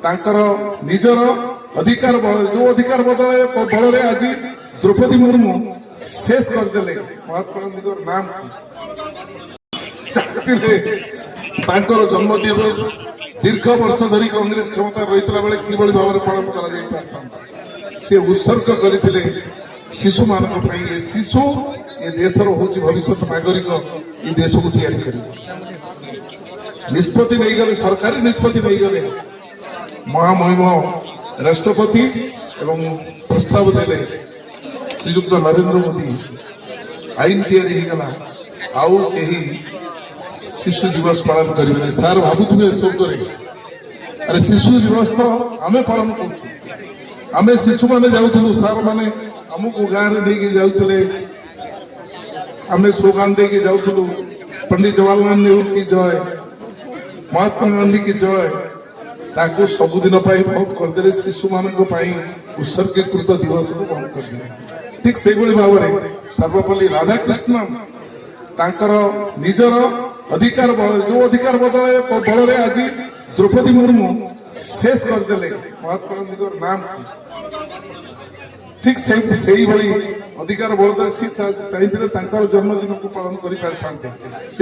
तांकर निजर अधिकार जो अधिकार बल आज द्रौपदी मुर्मू शेष करदे महात्मा गांधी नाम जन्म दिवस दीर्घ वर्ष धरी कांग्रेस क्षमता रही बेले कि भाव में पालन कर सी उत्सर्ग करते शिशु मान शिशु ये देशर हूँ भविष्य नागरिक ये देश को तैयारी कर निष्पत्ति नहीं गले सरकारी निष्पत्ति नहीं गले महामहिम राष्ट्रपति एवं प्रस्ताव देले श्रीयुक्त नरेंद्र मोदी आईन तैयारीगला आउ कहीं शिशु दिवस पालन करेंगे सार भावुवे स्वर्ग अरे शिशु दिवस तो आम पालन कर शिशु मैंने जाऊँ सार मैंने आमको गाँव में लेके जाऊे आम स्लोगान दे के जाऊँ पंडित जवाहरलाल नेहरू की जय महात्मा गांधी की जय ताकू सबुदिन बहुत करदे शिशु मान उत्सर्गीकृत दिवस को बंद करदे ठीक से भाव में सर्वपल्ली राधाकृष्ण तांकर निजर अधिकार जो अधिकार बल आज द्रौपदी मुर्मू शेष करदे महात्मा गांधी नाम ठीक से अधिकार बल सी चाहिए जन्मदिन को पालन कर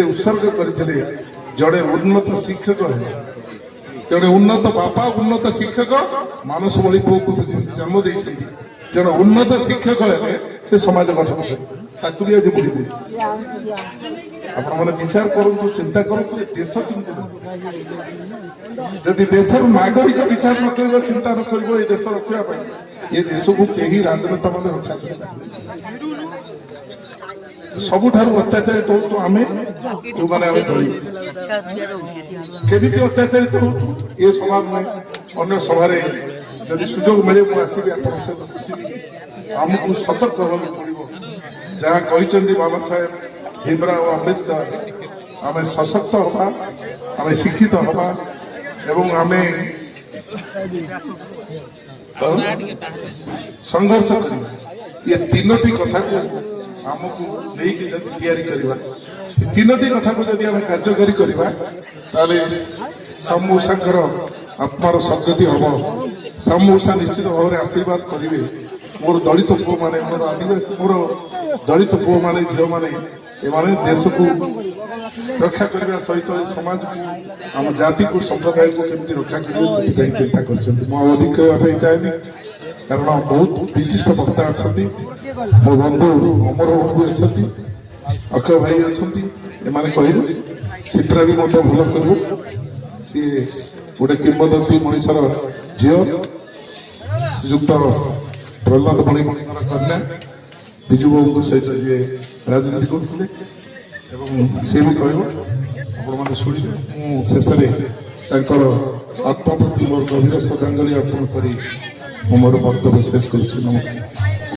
उत्सर्ग करते जड़े उन्नत शिक्षक है जड़े उन्नत बापा उन्नत शिक्षक मानस बड़ी पु को जन्म दे जड़े उन्नत शिक्षक है से समाज गठन कर आज बुड़ी दे विचार करूँ चिंता करूँ देश जदि देशर नागरिक विचार न कर चिंता न कर देश रखा ये देश को कहीं राजनेता मान रक्षा कर सबुठार अत्याचारित हो आम जो मैंने दलित केमी अत्याचारित हो सभा में अन्य सभार जदि सुजोग मिले मुझे आसबि आमको सतर्क होगा पड़ो जहाँ कहते बाबा साहेब भीमराव अम्बेडकर आम सशक्त हवा आम शिक्षित हवा एवं आम संघर्ष करवा ये तीनोटी कथा को आमको लेकिन जब तैयारी करवा तीनोटी कथा को जब आम कार्यकारी करवा समूषाकर आत्मार सद्गति हम समूषा निश्चित भाव में आशीर्वाद करेंगे मोर दलित पुओ माने मोर आदिवासी मोर दलित पुओ माने झील माने एमाने देश को रक्षा करने सहित समाज को आम जाति को संप्रदाय को केमती रक्षा करेंगे से चिंता कर अधिक कहवाई चाहे कारण बहुत विशिष्ट वक्ता अच्छा मो बंधु अमर बाबू अच्छा अक्षय भाई अच्छा एमाने कहे सीट्रा भी मत भल कर सी गोटे किंबदंती मनीषर झील श्रीयुक्त प्रहलाद मणिमणिकर कन्या विजु बाबू सहित जी राजनीति करते सी भी कह शुणे शेष आत्मा प्रति मोर गभीर श्रद्धांजलि अर्पण कर मोर वक्तव्य शेष कर नमस्कार।